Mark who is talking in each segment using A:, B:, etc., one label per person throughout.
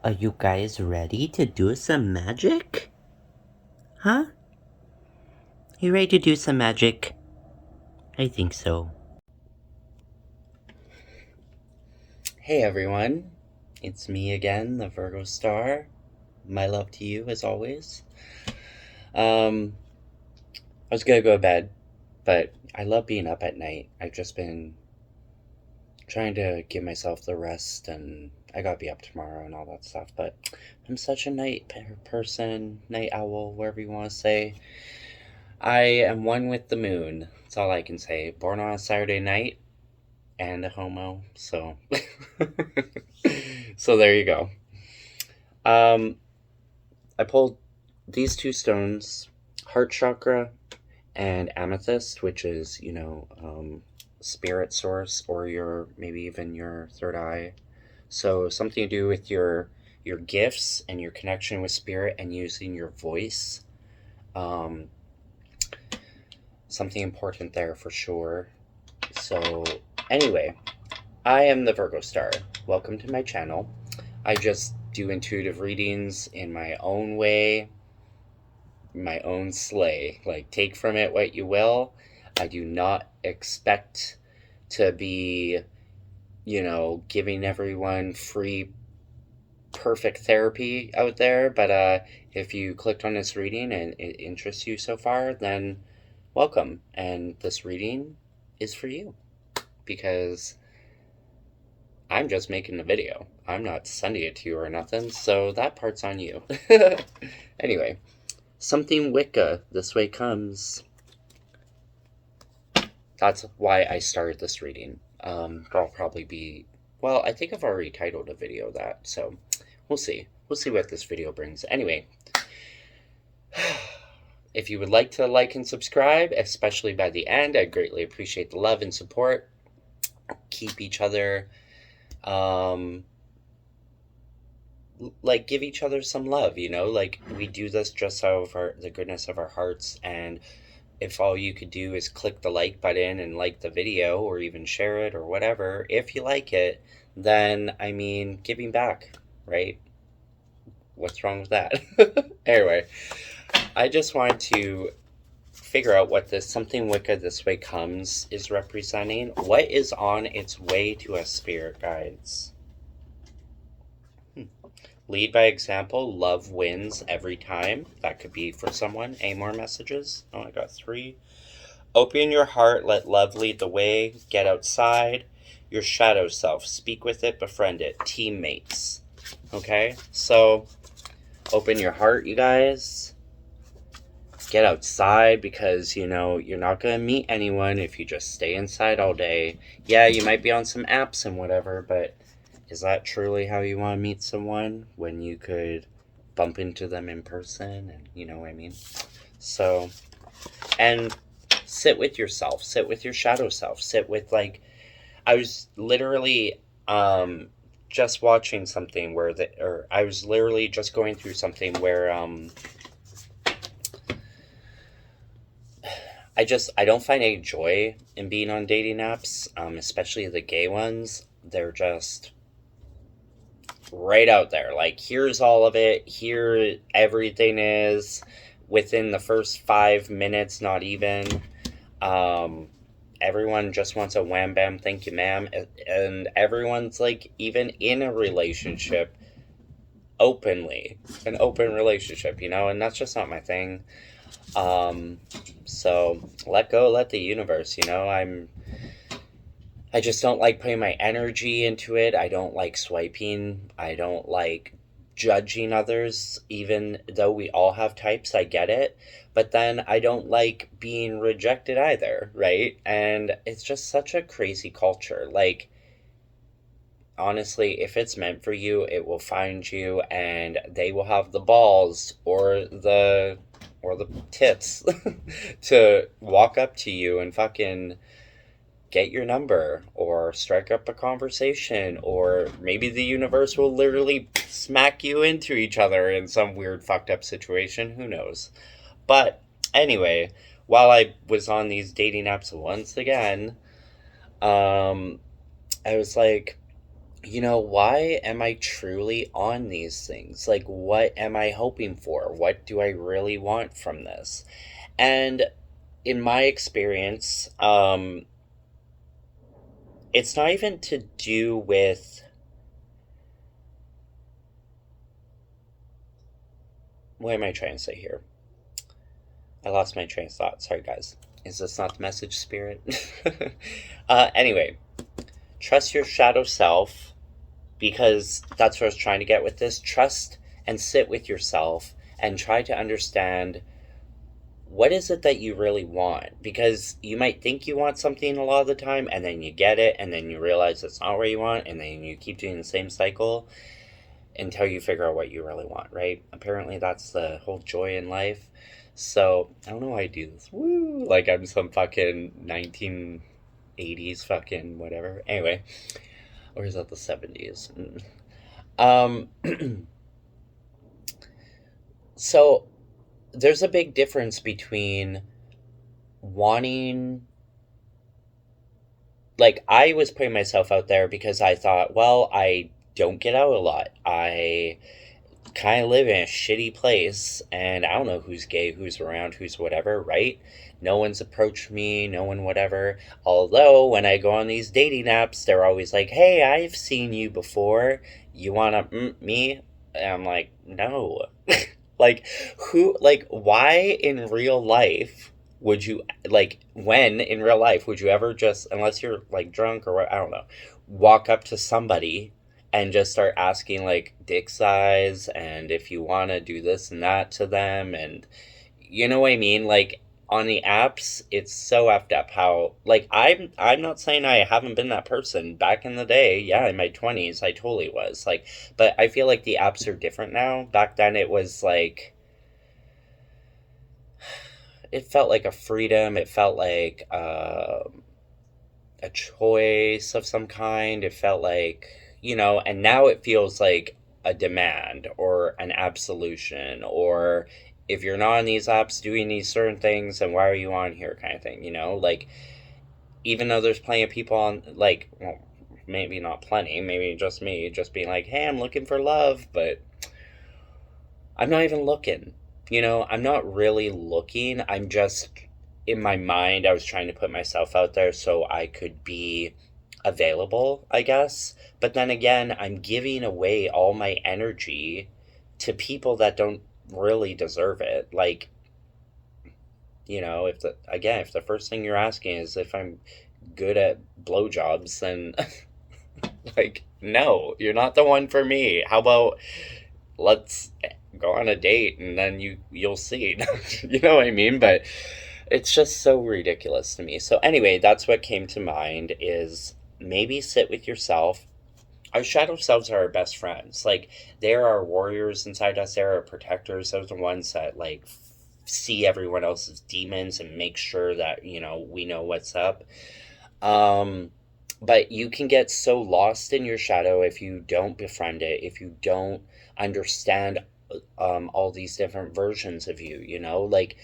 A: Are you guys ready to do some magic? Huh? You ready to do some magic? I think so. Hey everyone, it's me again, the Virgo Star. My love to you as always. I was gonna go to bed, but I love being up at night. I've just been trying to give myself the rest, and I gotta be up tomorrow and all that stuff. But I'm such a night person, night owl, whatever you want to say. I am one with the moon. That's all I can say. Born on a Saturday night and a homo, so so there you go. Um, I pulled these two stones, heart chakra and amethyst, which is spirit source, or your maybe even your third eye. So something to do with your gifts and your connection with spirit and using your voice. Um, Something important there for sure. So anyway, I am the Virgo Star. Welcome to my channel. I just do intuitive readings in my own way, my own sleigh. Like, take from it what you will. I do not expect to be, giving everyone free, perfect therapy out there. But if you clicked on this reading and it interests you so far, then welcome. And this reading is for you because I'm just making the video. I'm not sending it to you or nothing, so that part's on you. Anyway, something Wicca, this way comes. That's why I started this reading. That'll probably be, well, I think I've already titled a video that, so we'll see. We'll see what this video brings. Anyway, if you would like to like and subscribe, especially by the end, I'd greatly appreciate the love and support. Keep each other like give each other some love, like we do this just out of the goodness of our hearts. And if all you could do is click the like button and like the video or even share it or whatever, if you like it, then I mean, giving back, right? What's wrong with that? Anyway, I just wanted to figure out what this something Wicca this way comes is representing. What is on its way to us, spirit guides? Lead by example. Love wins every time. That could be for someone. Any more messages? Oh, I got 3. Open your heart. Let love lead the way. Get outside. Your shadow self. Speak with it. Befriend it. Teammates. Okay? So, open your heart, you guys. Get outside because, you're not going to meet anyone if you just stay inside all day. Yeah, you might be on some apps and whatever, but is that truly how you want to meet someone when you could bump into them in person? And you know what I mean? So, and sit with yourself, sit with your shadow self, sit with, like, I was literally just watching something or I was literally just going through something where I don't find any joy in being on dating apps, especially the gay ones. They're just right out there. Like, here's all of it. Here everything is within the first 5 minutes, not even. Everyone just wants a wham bam, thank you, ma'am. And everyone's like, even in a relationship, openly, an open relationship, and that's just not my thing. So let go, let the universe, I just don't like putting my energy into it. I don't like swiping. I don't like judging others, even though we all have types. I get it. But then I don't like being rejected either, right? And it's just such a crazy culture. Like, honestly, if it's meant for you, it will find you, and they will have the balls or the tits to walk up to you and fucking get your number or strike up a conversation, or maybe the universe will literally smack you into each other in some weird fucked up situation. Who knows? But anyway, while I was on these dating apps once again, I was like, why am I truly on these things? Like, what am I hoping for? What do I really want from this? And in my experience, it's not even to do with, what am I trying to say here? I lost my train of thought. Sorry, guys. Is this not the message, Spirit? Anyway, trust your shadow self, because that's what I was trying to get with this. Trust and sit with yourself and try to understand, what is it that you really want? Because you might think you want something a lot of the time, and then you get it, and then you realize it's not what you want, and then you keep doing the same cycle until you figure out what you really want, right? Apparently, that's the whole joy in life. So, I don't know why I do this. Woo! Like I'm some fucking 1980s fucking whatever. Anyway, or is that the 70s? Um, so, there's a big difference between wanting, like, I was putting myself out there because I thought, well, I don't get out a lot. I kind of live in a shitty place, and I don't know who's gay, who's around, who's whatever, right? No one's approached me, no one whatever. Although, when I go on these dating apps, they're always like, hey, I've seen you before. You wanna me? And I'm like, no. Like, why in real life would you, like, when in real life would you ever just, unless you're, like, drunk or what, I don't know, walk up to somebody and just start asking, like, dick size and if you want to do this and that to them, and you know what I mean? Like, on the apps, it's so effed up how, like, I'm not saying I haven't been that person. Back in the day, yeah, in my 20s, I totally was. Like, but I feel like the apps are different now. Back then, it was like, it felt like a freedom. It felt like a choice of some kind. It felt like, and now it feels like a demand or an absolution, or if you're not on these apps doing these certain things, then why are you on here, kind of thing, Like, even though there's plenty of people on, like, well, maybe not plenty, maybe just me, just being like, hey, I'm looking for love, but I'm not even looking. I'm not really looking. I'm just, in my mind, I was trying to put myself out there so I could be available, I guess. But then again, I'm giving away all my energy to people that don't really deserve it. Like, if the first thing you're asking is if I'm good at blowjobs, then like, no, you're not the one for me. How about let's go on a date and then you'll see. You know what I mean? But it's just so ridiculous to me. So anyway, that's what came to mind, is maybe sit with yourself. Our shadow selves are our best friends. Like, they're our warriors inside us. They're our protectors. Those are the ones that, like, see everyone else's demons and make sure that, we know what's up. But you can get so lost in your shadow if you don't befriend it, if you don't understand all these different versions of you, like,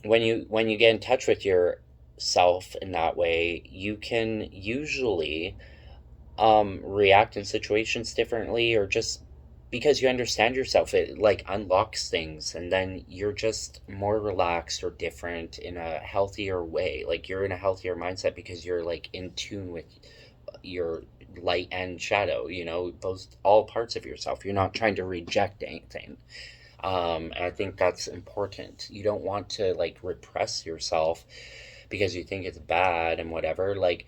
A: when you get in touch with yourself in that way, you can usually react in situations differently, or just because you understand yourself, it like unlocks things, and then you're just more relaxed or different in a healthier way. Like, you're in a healthier mindset because you're, like, in tune with your light and shadow, those all parts of yourself. You're not trying to reject anything. And I think that's important. You don't want to, like, repress yourself because you think it's bad and whatever. Like,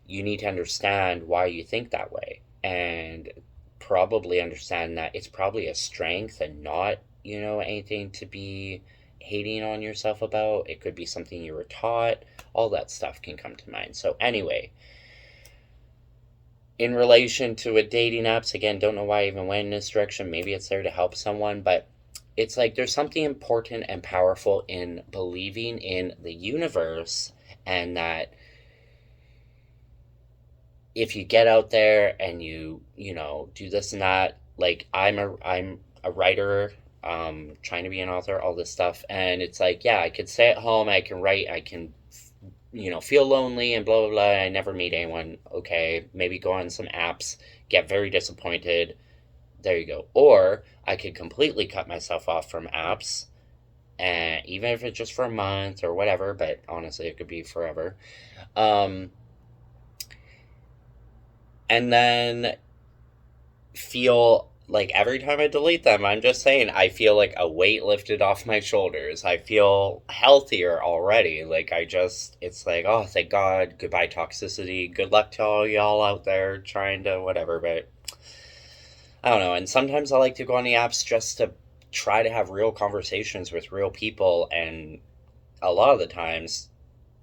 A: you need to understand why you think that way, and probably understand that it's probably a strength and not, anything to be hating on yourself about. It could be something you were taught. All that stuff can come to mind. So anyway, in relation to a dating apps, again, don't know why I even went in this direction. Maybe it's there to help someone, but it's like there's something important and powerful in believing in the universe, and that if you get out there and you do this and that, like, I'm a writer, trying to be an author, all this stuff, and it's like, yeah, I could stay at home, I can write, I can feel lonely and blah, blah, blah. I never meet anyone. Okay, maybe go on some apps, get very disappointed. There you go. Or I could completely cut myself off from apps, and even if it's just for a month or whatever, but honestly, it could be forever. Um, and then feel like every time I delete them, I'm just saying, I feel like a weight lifted off my shoulders. I feel healthier already. Like, it's like, oh, thank God, goodbye toxicity. Good luck to all y'all out there trying to whatever, but I don't know. And sometimes I like to go on the apps just to try to have real conversations with real people. And a lot of the times,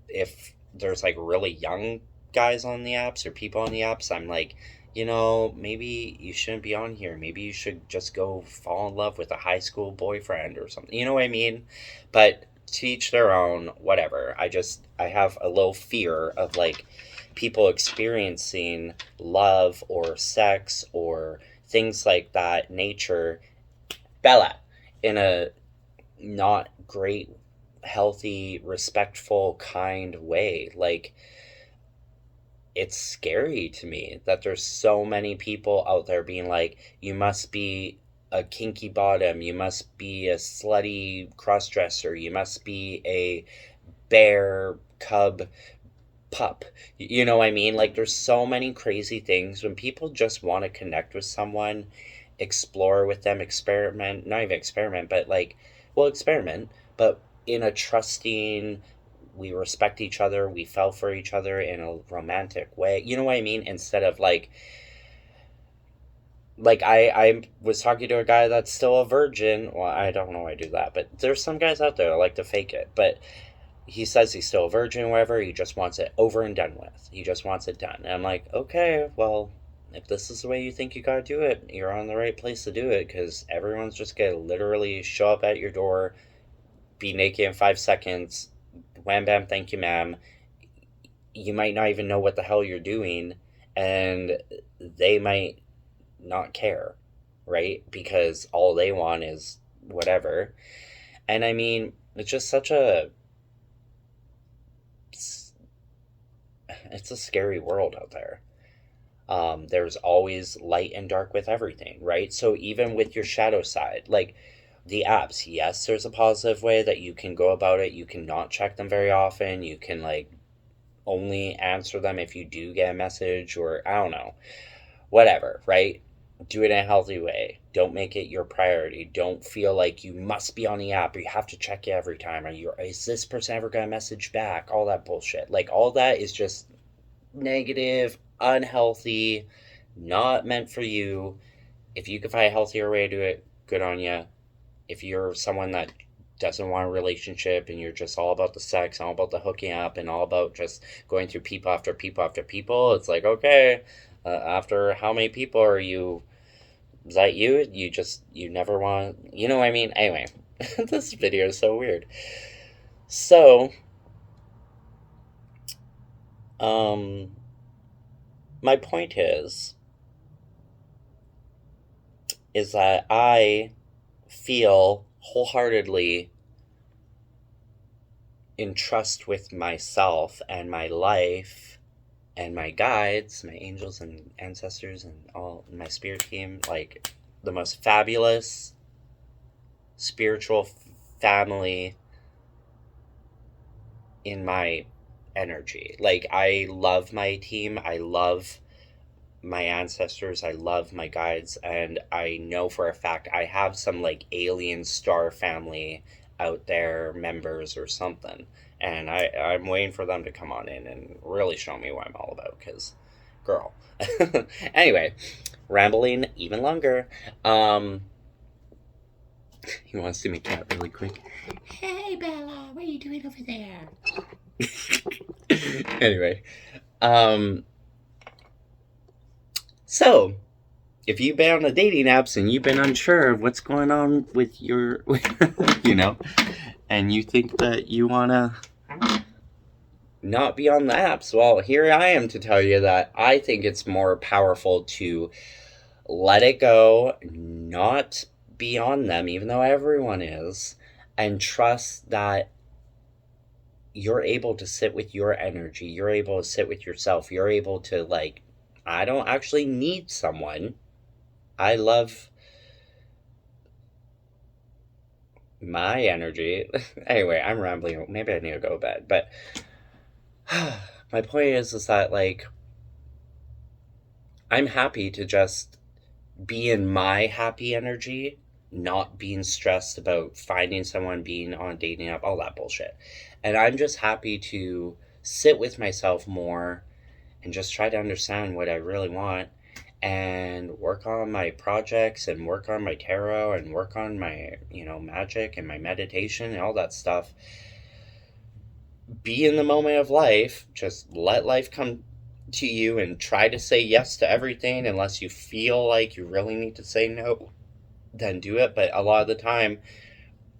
A: if there's like really young guys on the apps or people on the apps, I'm like, maybe you shouldn't be on here. Maybe you should just go fall in love with a high school boyfriend or something. You know what I mean? But to each their own, whatever. I have a little fear of like people experiencing love or sex or things like that nature, Bella, in a not great, healthy, respectful, kind way. Like, it's scary to me that there's so many people out there being like, you must be a kinky bottom, you must be a slutty crossdresser, you must be a bear cub pup. You know what I mean? Like, there's so many crazy things when people just want to connect with someone, explore with them, experiment, not even experiment, but like, well, experiment, but in a trusting, we respect each other, we fell for each other in a romantic way. You know what I mean? Instead of like I was talking to a guy that's still a virgin. Well, I don't know why I do that, but there's some guys out there that like to fake it. But he says he's still a virgin, whatever. He just wants it over and done with. He just wants it done. And I'm like, okay, well, if this is the way you think you gotta do it, you're on the right place to do it, because everyone's just gonna literally show up at your door, be naked in 5 seconds, wham bam, thank you, ma'am. You might not even know what the hell you're doing, and they might not care, right? Because all they want is whatever. And I mean, it's just such a it's a scary world out there. There's always light and dark with everything, right? So even with your shadow side, like the apps, yes, there's a positive way that you can go about it. You can not check them very often. You can like only answer them if you do get a message, or I don't know, whatever, right? Do it in a healthy way. Don't make it your priority. Don't feel like you must be on the app or you have to check it every time. Is this person ever gonna message back? All that bullshit. Like, all that is just negative, unhealthy, not meant for you. If you can find a healthier way to do it, good on you. If you're someone that doesn't want a relationship and you're just all about the sex, all about the hooking up, and all about just going through people after people after people, it's like, okay, after how many people are you? Is that you? You never want, you know what I mean? Anyway, this video is so weird. So, my point is that I feel wholeheartedly in trust with myself and my life and my guides, my angels and ancestors and all my spirit team, like the most fabulous spiritual family in my energy. Like, I love my team. I love my ancestors, I love my guides, and I know for a fact I have some like alien star family out there, members or something, and I'm waiting for them to come on in and really show me what I'm all about, because girl. Anyway, rambling even longer. He wants to make out really quick. Hey Bella, what are you doing over there? Anyway, so, if you've been on the dating apps and you've been unsure of what's going on with your, and you think that you want to not be on the apps, well, here I am to tell you that I think it's more powerful to let it go, not be on them, even though everyone is, and trust that you're able to sit with your energy. You're able to sit with yourself. You're able to, like, I don't actually need someone. I love my energy. Anyway, I'm rambling. Maybe I need to go to bed. But my point is that, like, I'm happy to just be in my happy energy, not being stressed about finding someone, being on a dating app, all that bullshit. And I'm just happy to sit with myself more and just try to understand what I really want and work on my projects and work on my tarot and work on my, magic and my meditation and all that stuff. Be in the moment of life, just let life come to you and try to say yes to everything unless you feel like you really need to say no, then do it. But a lot of the time,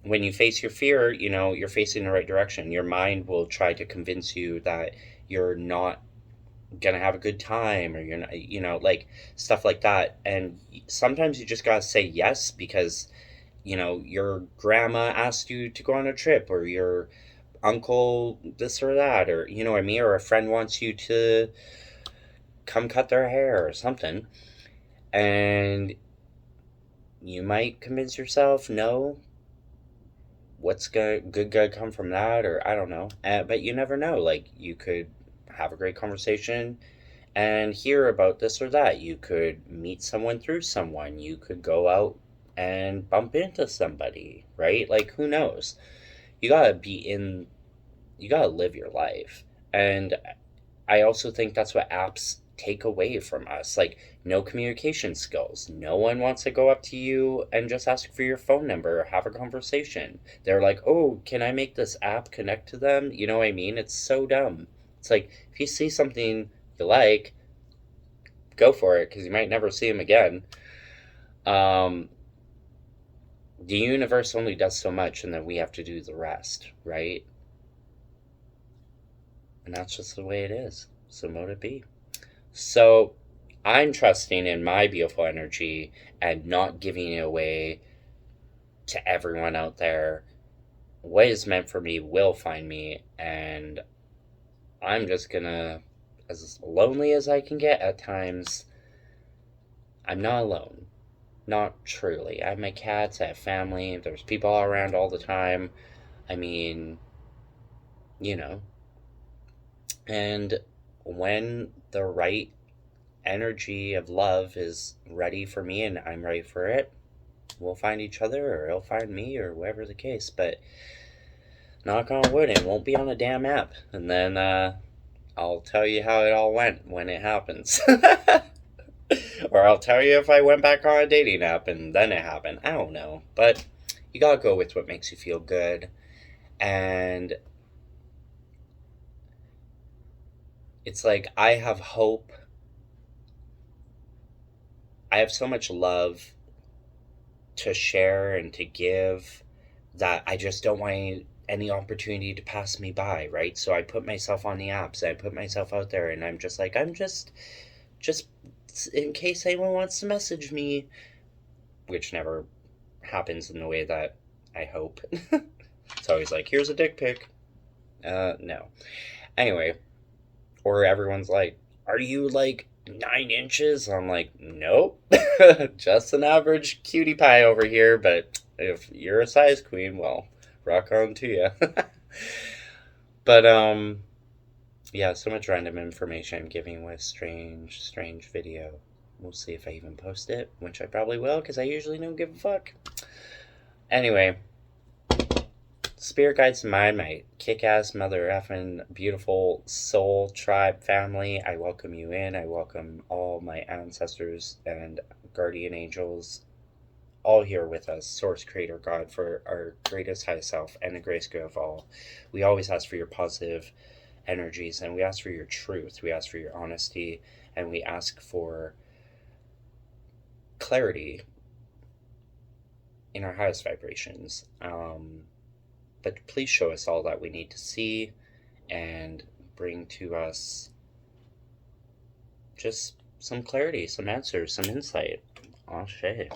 A: when you face your fear, you're facing the right direction. Your mind will try to convince you that you're not gonna have a good time, or you're not, like stuff like that. And sometimes you just gotta say yes because your grandma asked you to go on a trip, or your uncle this or that, or you know what I mean, or a friend wants you to come cut their hair or something, and you might convince yourself no, what's good gonna come from that, or I don't know. But you never know, like you could have a great conversation and hear about this or that. You could meet someone through someone. You could go out and bump into somebody, right? Like, who knows? You gotta you gotta live your life. And I also think that's what apps take away from us. Like, no communication skills. No one wants to go up to you and just ask for your phone number or have a conversation. They're like, oh, can I make this app connect to them? You know what I mean? It's so dumb. It's like, if you see something you like, go for it, because you might never see them again. The universe only does so much, and then we have to do the rest, right? And that's just the way it is. So mote it be. So I'm trusting in my beautiful energy and not giving it away to everyone out there. What is meant for me will find me, and I'm just gonna, as lonely as I can get at times, I'm not alone. Not truly. I have my cats, I have family, there's people all around all the time. I mean, you know. And when the right energy of love is ready for me and I'm ready for it, we'll find each other, or he'll find me, or whatever the case. But knock on wood, it won't be on a damn app. And then I'll tell you how it all went when it happens. Or I'll tell you if I went back on a dating app and then it happened. I don't know. But you gotta go with what makes you feel good. And it's like, I have hope. I have so much love to share and to give that I just don't want any opportunity to pass me by, right? So I put myself on the apps, I put myself out there, and I'm just like, I'm just in case anyone wants to message me, which never happens in the way that I hope. It's always like, here's a dick pic. No. Anyway, or everyone's like, are you like 9 inches? I'm like, nope. Just an average cutie pie over here, but if you're a size queen, well, rock on to you. But yeah, so much random information I'm giving with strange video. We'll see if I even post it, which I probably will, because I usually don't give a fuck. Anyway, spirit guides to my kick-ass mother effing beautiful soul tribe family, I welcome you in. I welcome all my ancestors and guardian angels, all here with us, source, creator, God, for our greatest high self and the greatest good of all. We always ask for your positive energies, and we ask for your truth, we ask for your honesty, and we ask for clarity in our highest vibrations. But please show us all that we need to see, and bring to us just some clarity, some answers, some insight. Oh shit.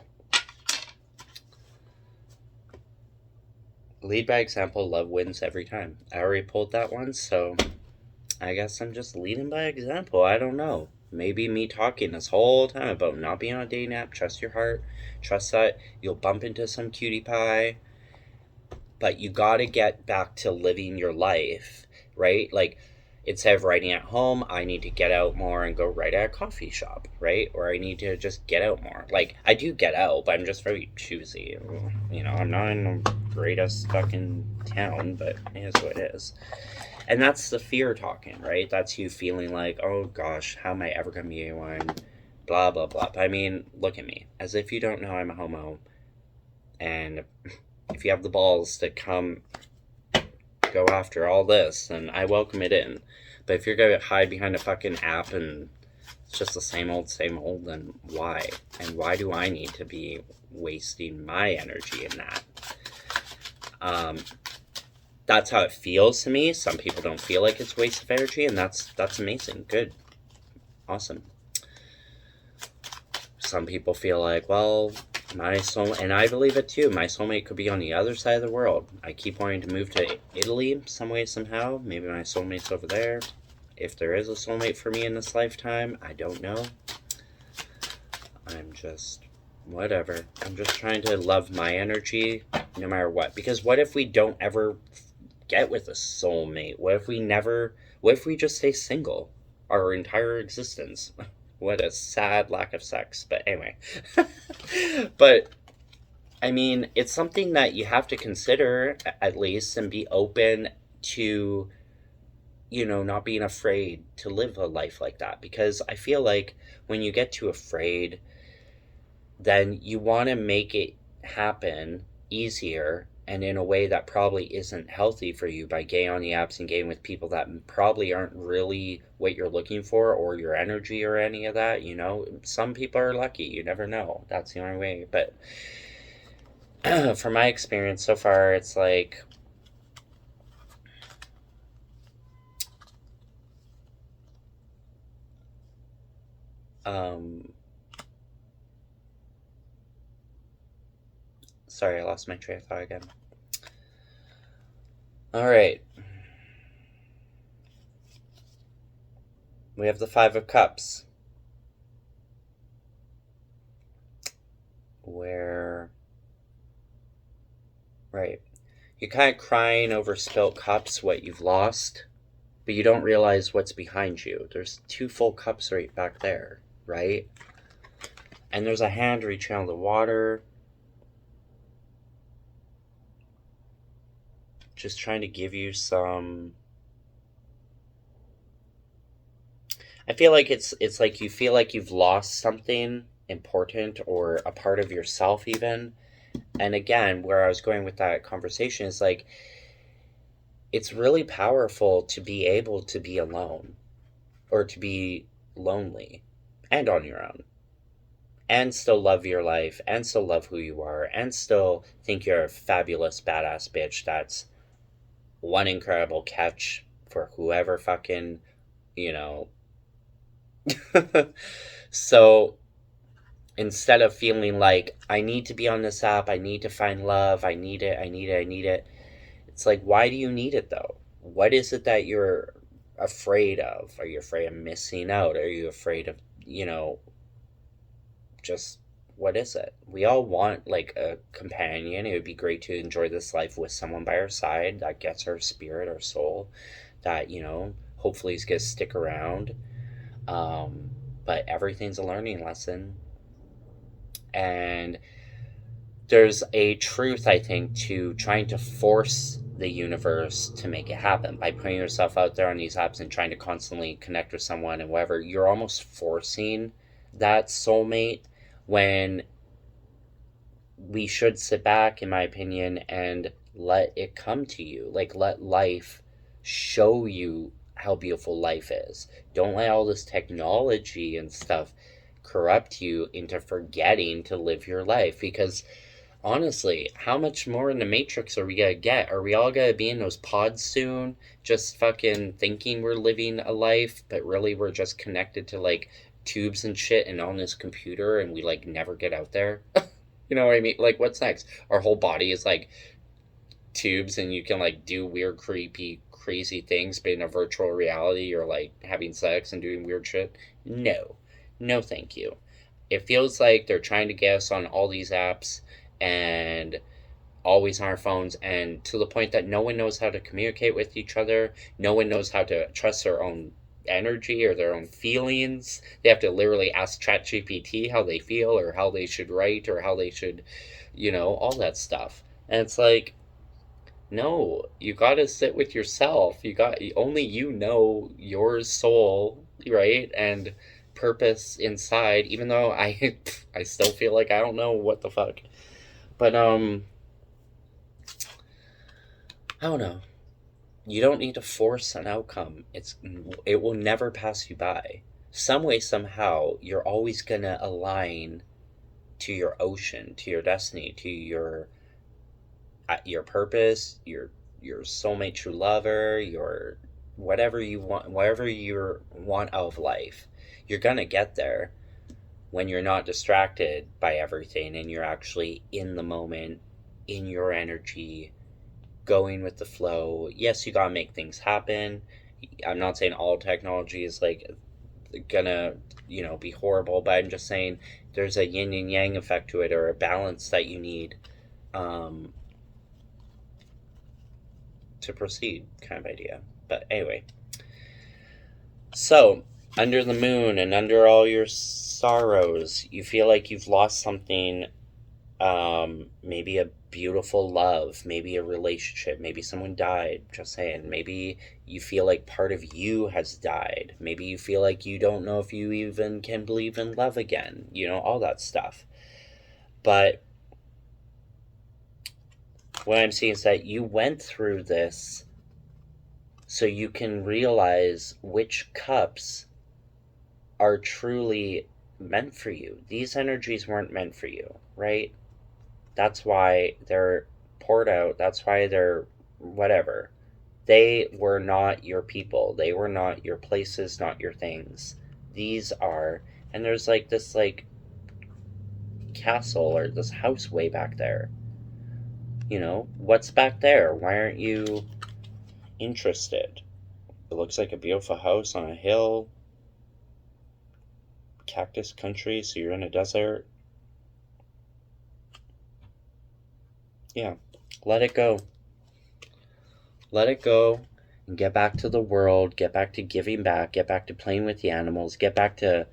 A: Lead by example, love wins every time. I already pulled that one, so I guess I'm just leading by example. I don't know. Maybe me talking this whole time about not being on a dating app, trust your heart, trust that you'll bump into some cutie pie, but you gotta get back to living your life, right? Like, instead of writing at home, I need to get out more and go write at a coffee shop, right? Or I need to just get out more. Like, I do get out, but I'm just very choosy. You know, I'm not in the greatest fucking town, but it is what it is. And that's the fear talking, right? That's you feeling like, oh gosh, how am I ever gonna be one? Blah, blah, blah. But I mean, look at me. As if you don't know I'm a homo. And if you have the balls to come go after all this, then I welcome it in. But if you're going to hide behind a fucking app and it's just the same old, then why? And why do I need to be wasting my energy in that? That's how it feels to me. Some people don't feel like it's a waste of energy, and that's amazing. Good. Awesome. Some people feel like, well, my soul, and I believe it too, my soulmate could be on the other side of the world. I keep wanting to move to Italy some way, somehow. Maybe my soulmate's over there. If there is a soulmate for me in this lifetime, I don't know. I'm just, whatever. I'm just trying to love my energy no matter what. Because what if we don't ever get with a soulmate? What if we just stay single our entire existence? What a sad lack of sex. But anyway. But, I mean, it's something that you have to consider, at least, and be open to, you know, not being afraid to live a life like that. Because I feel like when you get too afraid, then you want to make it happen easier and in a way that probably isn't healthy for you by getting on the apps and getting with people that probably aren't really what you're looking for or your energy or any of that, you know. Some people are lucky, you never know. That's the only way. But from my experience so far, it's like, sorry, I lost my train of thought again. All right. We have the Five of Cups, where, right, you're kind of crying over spilt cups, what you've lost, but you don't realize what's behind you. There's 2 full cups right back there, right? And there's a hand reaching out of the water, just trying to give you some. I feel like it's like you feel like you've lost something important or a part of yourself even. And again, where I was going with that conversation is like, it's really powerful to be able to be alone or to be lonely and on your own and still love your life and still love who you are and still think you're a fabulous badass bitch that's one incredible catch for whoever fucking, you know. So instead of feeling like I need to be on this app, I need to find love, I need it, it's like, why do you need it though? What is it that you're afraid of? Are you afraid of missing out? Are you afraid of, you know, just, what is it? We all want like a companion. It would be great to enjoy this life with someone by our side that gets our spirit, our soul, that, you know, hopefully is going to stick around. But everything's a learning lesson. And there's a truth, I think, to trying to force the universe to make it happen by putting yourself out there on these apps and trying to constantly connect with someone and whatever. You're almost forcing that soulmate when we should sit back, in my opinion, and let it come to you. Like, let life show you how beautiful life is. Don't let all this technology and stuff corrupt you into forgetting to live your life. Because honestly, how much more in the Matrix are we gonna get? Are we all gonna be in those pods soon, just fucking thinking we're living a life, but really we're just connected to like tubes and shit and on this computer, and we like never get out there? You know what I mean? Like, what's next? Our whole body is like tubes and you can like do weird, creepy, crazy things, but in a virtual reality you're like having sex and doing weird shit. No. No, thank you. It feels like they're trying to get us on all these apps and always on our phones, and to the point that no one knows how to communicate with each other. No one knows how to trust their own energy or their own feelings. They have to literally ask ChatGPT how they feel or how they should write or how they should, all that stuff. And it's like, no, you got to sit with yourself. Only you know your soul, right? And purpose inside, even though I still feel like I don't know what the fuck. But I don't know. You don't need to force an outcome. It will never pass you by. Some way, somehow, you're always gonna align to your ocean, to your destiny, to your purpose, your soulmate, true lover, your whatever you want, whatever you want out of life. You're gonna get there when you're not distracted by everything and you're actually in the moment, in your energy, going with the flow. Yes, you gotta make things happen. I'm not saying all technology is like gonna, be horrible, but I'm just saying there's a yin and yang effect to it, or a balance that you need um, to proceed, kind of idea. But anyway, so under the moon and under all your sorrows, you feel like you've lost something. Maybe a beautiful love, maybe a relationship, maybe someone died, just saying. Maybe you feel like part of you has died. Maybe you feel like you don't know if you even can believe in love again, all that stuff. But what I'm seeing is that you went through this so you can realize which cups are truly meant for you. These energies weren't meant for you, right? That's why they're poured out. That's why they're whatever. They were not your people. They were not your places, not your things. These are. And there's like this like castle or this house way back there. What's back there? Why aren't you interested? It looks like a beautiful house on a hill. Cactus country, so you're in a desert. Yeah. Let it go. Let it go and get back to the world, get back to giving back, get back to playing with the animals, get back to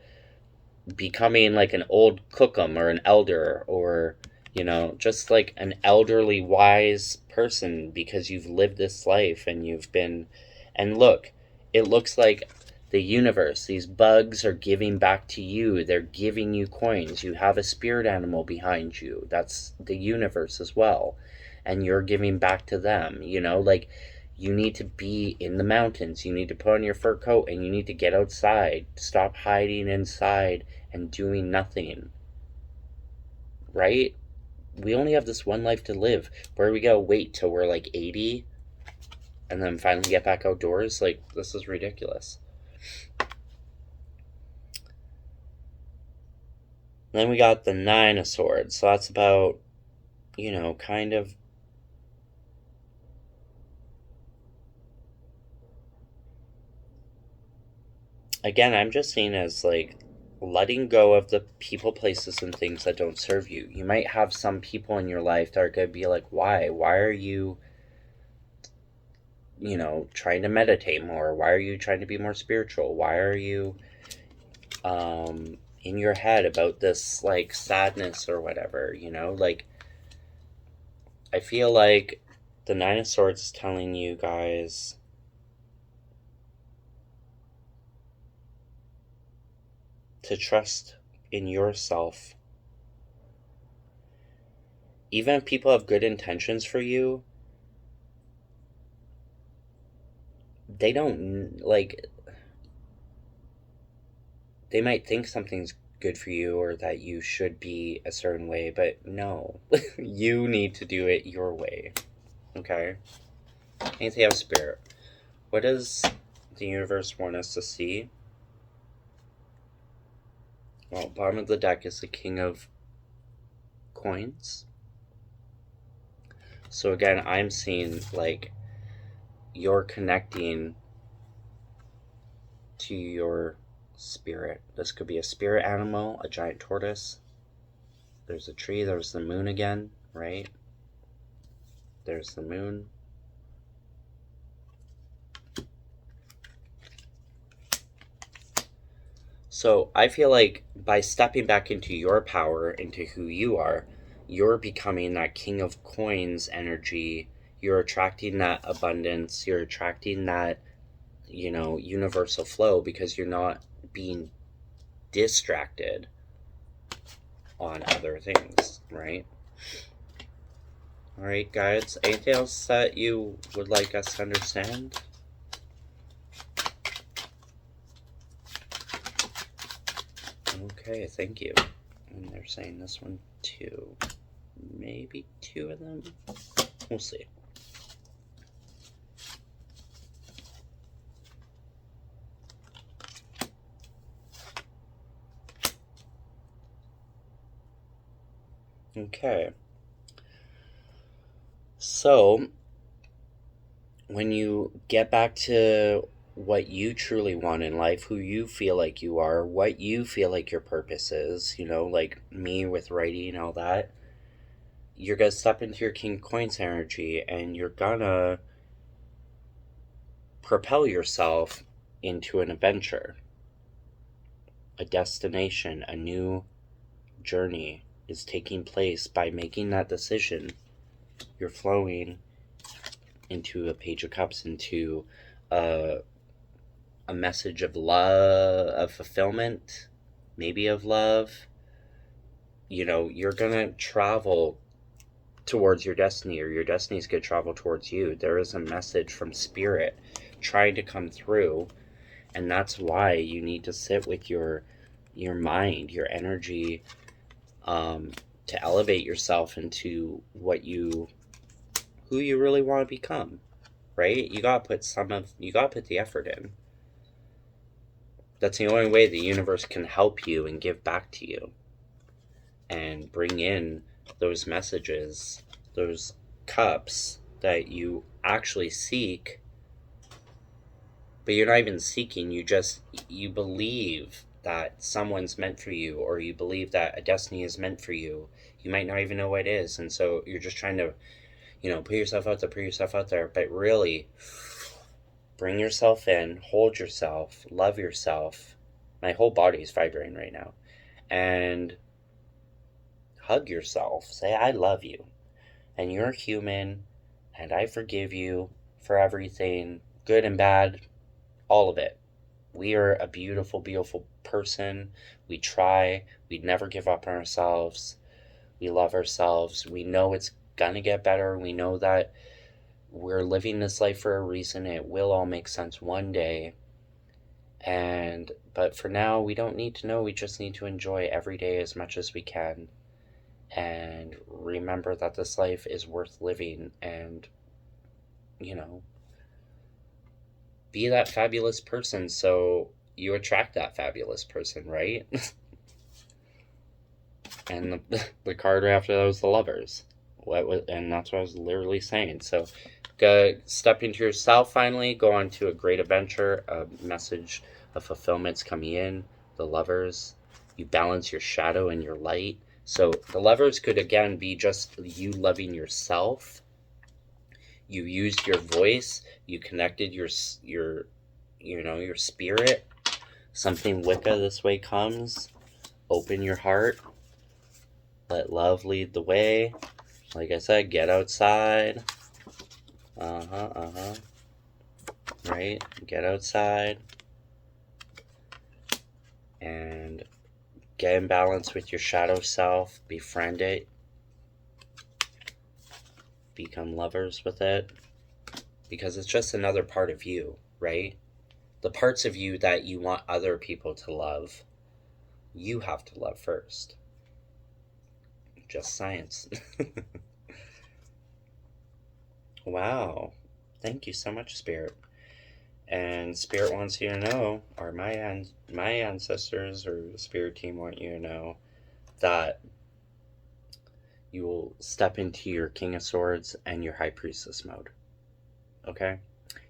A: becoming like an old cookum or an elder, or, just like an elderly wise person, because you've lived this life and you've been. And look, it looks like the universe, these bugs are giving back to you. They're giving you coins. You have a spirit animal behind you. That's the universe as well. And you're giving back to them, like you need to be in the mountains. You need to put on your fur coat and you need to get outside. Stop hiding inside and doing nothing. Right? We only have this one life to live. Where we gotta wait till we're like 80 and then finally get back outdoors? Like, this is ridiculous. Then we got the Nine of Swords. So that's about, kind of again, I'm just seeing as like letting go of the people, places, and things that don't serve you. You might have some people in your life that are going to be like, why? Why are you, trying to meditate more? Why are you trying to be more spiritual? Why are you in your head about this, like, sadness or whatever, Like, I feel like the Nine of Swords is telling you guys to trust in yourself. Even if people have good intentions for you, they don't, like, they might think something's good for you or that you should be a certain way, but no. You need to do it your way. Okay? Anything else, Spirit? What does the universe want us to see? Well, bottom of the deck is the King of Coins. So again, I'm seeing like you're connecting to your spirit. This could be a spirit animal, a giant tortoise. There's a tree, there's the moon again, right? There's the moon. So I feel like by stepping back into your power, into who you are, you're becoming that king of coins energy. You're attracting that abundance. You're attracting that, universal flow because you're not being distracted on other things, right? All right, guys. Anything else that you would like us to understand? Okay, thank you. And they're saying this one too. Maybe two of them. We'll see. Okay. So, when you get back to what you truly want in life, who you feel like you are, what you feel like your purpose is, like me with writing, all that, you're going to step into your King Coins energy and you're going to propel yourself into an adventure, a destination, a new journey is taking place by making that decision. You're flowing into a Page of Cups, into a message of love, of fulfillment, maybe of love. You're gonna travel towards your destiny, or your destiny's gonna travel towards you. There is a message from spirit trying to come through, and that's why you need to sit with your mind, your energy, to elevate yourself into who you really want to become, right? You gotta put the effort in. That's the only way the universe can help you and give back to you and bring in those messages, those cups that you actually seek, but you're not even seeking. You believe that someone's meant for you, or you believe that a destiny is meant for you. You might not even know what it is, and so you're just trying to put yourself out there, but really bring yourself in, hold yourself, love yourself. My whole body is vibrating right now. And hug yourself. Say, I love you. And you're human. And I forgive you for everything, good and bad, all of it. We are a beautiful, beautiful person. We try. We never give up on ourselves. We love ourselves. We know it's gonna get better. We know that we're living this life for a reason. It will all make sense one day. But for now, we don't need to know. We just need to enjoy every day as much as we can. And remember that this life is worth living, and, be that fabulous person so you attract that fabulous person, right? And the card after that was the Lovers. And that's what I was literally saying. So go step into yourself finally, go on to a great adventure, a message of fulfillment's coming in, the Lovers. You balance your shadow and your light. So the Lovers could again be just you loving yourself. You used your voice, you connected your spirit. Something Wicca this way comes. Open your heart. Let love lead the way. Like I said, get outside. Right? Get outside. And get in balance with your shadow self. Befriend it. Become lovers with it. Because it's just another part of you, right? The parts of you that you want other people to love, you have to love first. Just science. Wow. Thank you so much, Spirit. And Spirit wants you to know, or my ancestors or the Spirit team want you to know, that you will step into your King of Swords and your High Priestess mode. Okay?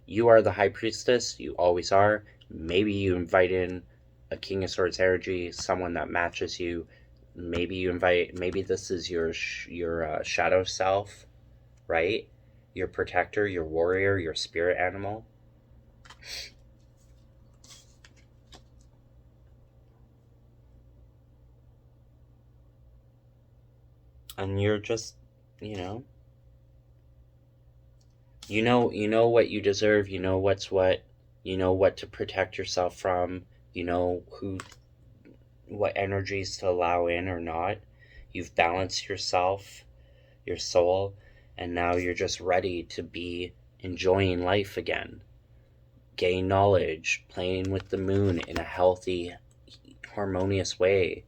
A: You are the High Priestess. You always are. Maybe you invite in a King of Swords energy, someone that matches you. Maybe this is your shadow self, right? Your protector, your warrior, your spirit animal. And you're just, you know what you deserve, you know what's what, you know what to protect yourself from, you know what energies to allow in or not. You've balanced yourself, your soul, and now you're just ready to be enjoying life again. Gain knowledge, playing with the moon in a healthy, harmonious way,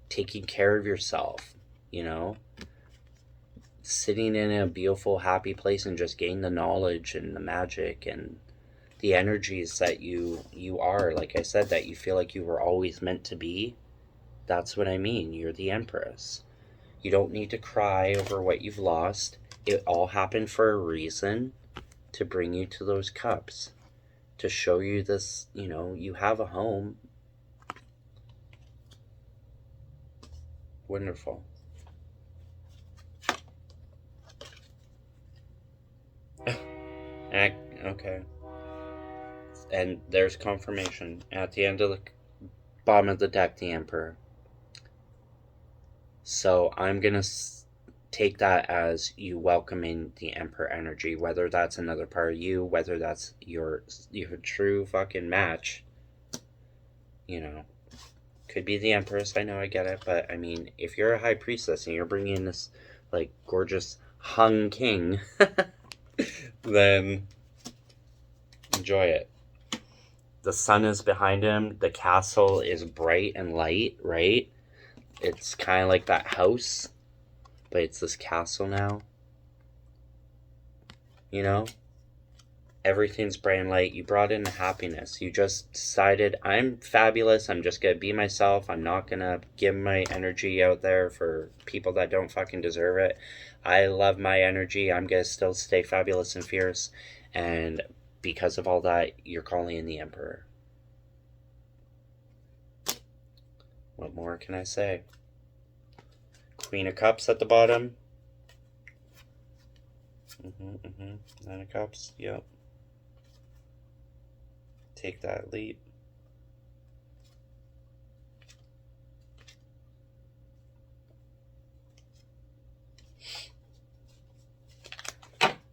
A: taking care of yourself, sitting in a beautiful, happy place and just gain the knowledge and the magic and the energies that you are, like I said, that you feel like you were always meant to be. That's what I mean. You're the Empress. You don't need to cry over what you've lost. It all happened for a reason, to bring you to those cups, to show you this, you have a home. Wonderful. Okay. And there's confirmation. At the end of the bottom of the deck, the Emperor. So I'm going to take that as you welcoming the Emperor energy, whether that's another part of you, whether that's your true fucking match. Could be the Empress, I know, I get it, but I mean, if you're a High Priestess and you're bringing this, like, gorgeous hung king, then enjoy it. The sun is behind him, the castle is bright and light, right? It's kind of like that house, but it's this castle now. Everything's bright and light. You brought in happiness. You just decided, I'm fabulous. I'm just going to be myself. I'm not going to give my energy out there for people that don't fucking deserve it. I love my energy. I'm going to still stay fabulous and fierce. And because of all that, you're calling in the Emperor. What more can I say? Queen of Cups at the bottom. Nine of Cups. Yep. Take that leap.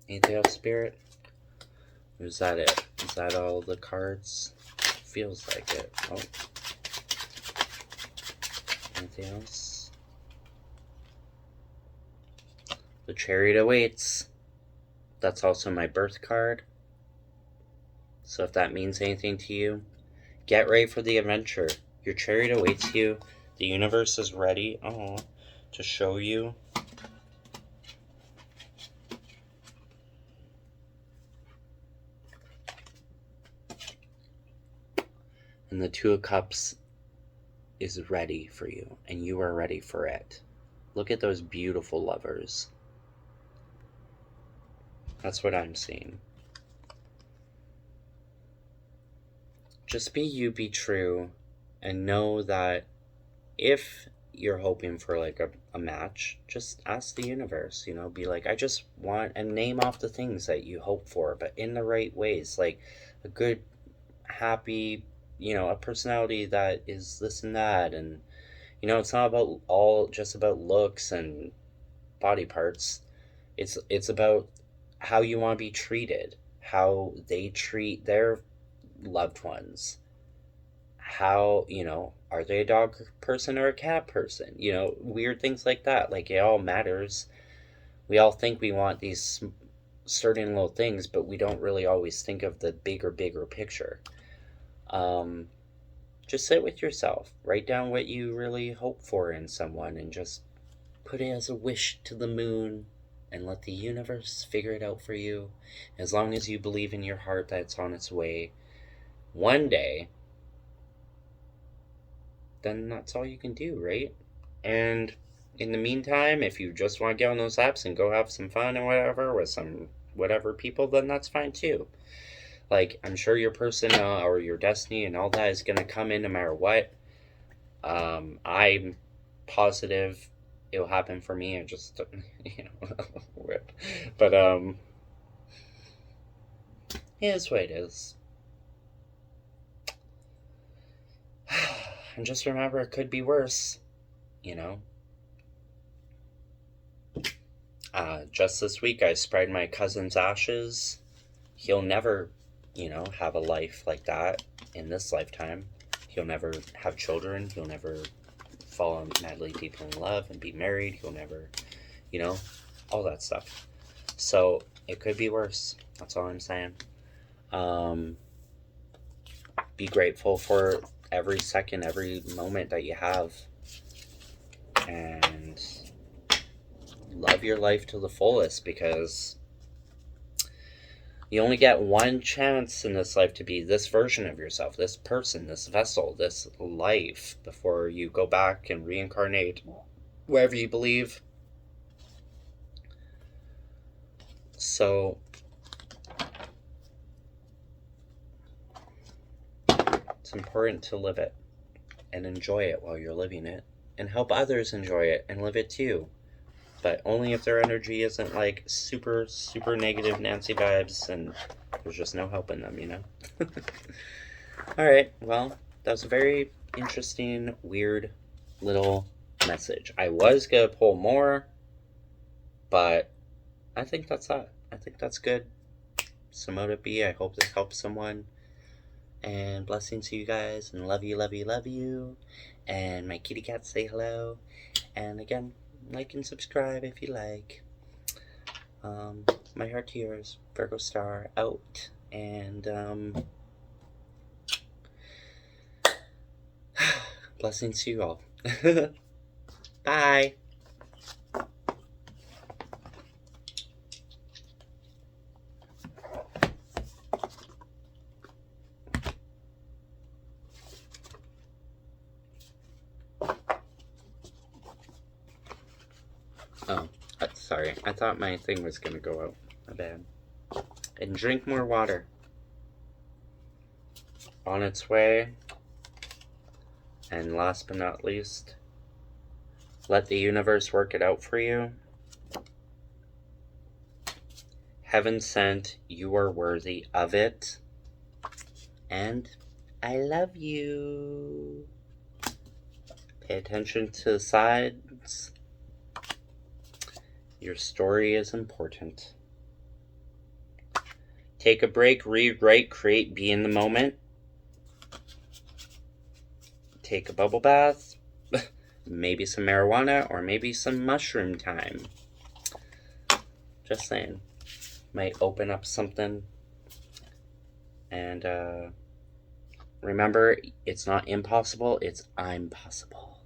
A: Anything else, Spirit? Or is that it? Is that all the cards? Feels like it. Oh. Anything else? The Chariot awaits. That's also my birth card. So if that means anything to you, get ready for the adventure. Your chariot awaits you. The universe is ready to show you. And the Two of Cups is ready for you, and you are ready for it. Look at those beautiful lovers. That's what I'm seeing. Just be you, be true, and know that if you're hoping for like a match, just ask the universe, be like, I just want, and name off the things that you hope for, but in the right ways, like a good, happy, a personality that is this and that, and it's not just about looks and body parts. It's about how you want to be treated, how they treat their loved ones, how, are they a dog person or a cat person, weird things like that. Like, it all matters. We all think we want these certain little things, but we don't really always think of the bigger picture. Just sit with yourself, write down what you really hope for in someone, and just put it as a wish to the moon, and let the universe figure it out for you. As long as you believe in your heart that it's on its way, one day, then that's all you can do, right? And in the meantime, if you just want to get on those apps and go have some fun and whatever with some whatever people, then that's fine too. Like, I'm sure your person or your destiny and all that is going to come in no matter what. I'm positive it'll happen for me. I just, rip. But, yeah, it's what it is. And just remember, it could be worse, Just this week, I sprayed my cousin's ashes. He'll never, have a life like that in this lifetime. He'll never have children. He'll never fall madly deeply in love and be married. He'll never, all that stuff. So it could be worse. That's all I'm saying. Be grateful for every second, every moment that you have. And love your life to the fullest, because you only get one chance in this life to be this version of yourself, this person, this vessel, this life, before you go back and reincarnate wherever you believe. So it's important to live it and enjoy it while you're living it, and help others enjoy it and live it too. But only if their energy isn't like super, super negative Nancy vibes, and there's just no helping them, Alright, well, that was a very interesting, weird little message. I was going to pull more, but I think that's that. I think that's good. So mote it be. I hope this helps someone. And blessings to you guys, and love you, love you, love you. And my kitty cats say hello. And again, like and subscribe if you like. My heart to yours, VirgoStar out. And blessings to you all. Bye. Oh, sorry. I thought my thing was going to go out. My bad. And drink more water. On its way. And last but not least, let the universe work it out for you. Heaven sent, you are worthy of it. And I love you. Pay attention to the sides. Your story is important. Take a break, read, write, create, be in the moment. Take a bubble bath, maybe some marijuana, or maybe some mushroom time. Just saying. Might open up something. And remember, it's not impossible, it's I'm possible.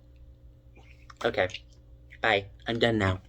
A: Okay, bye. I'm done now.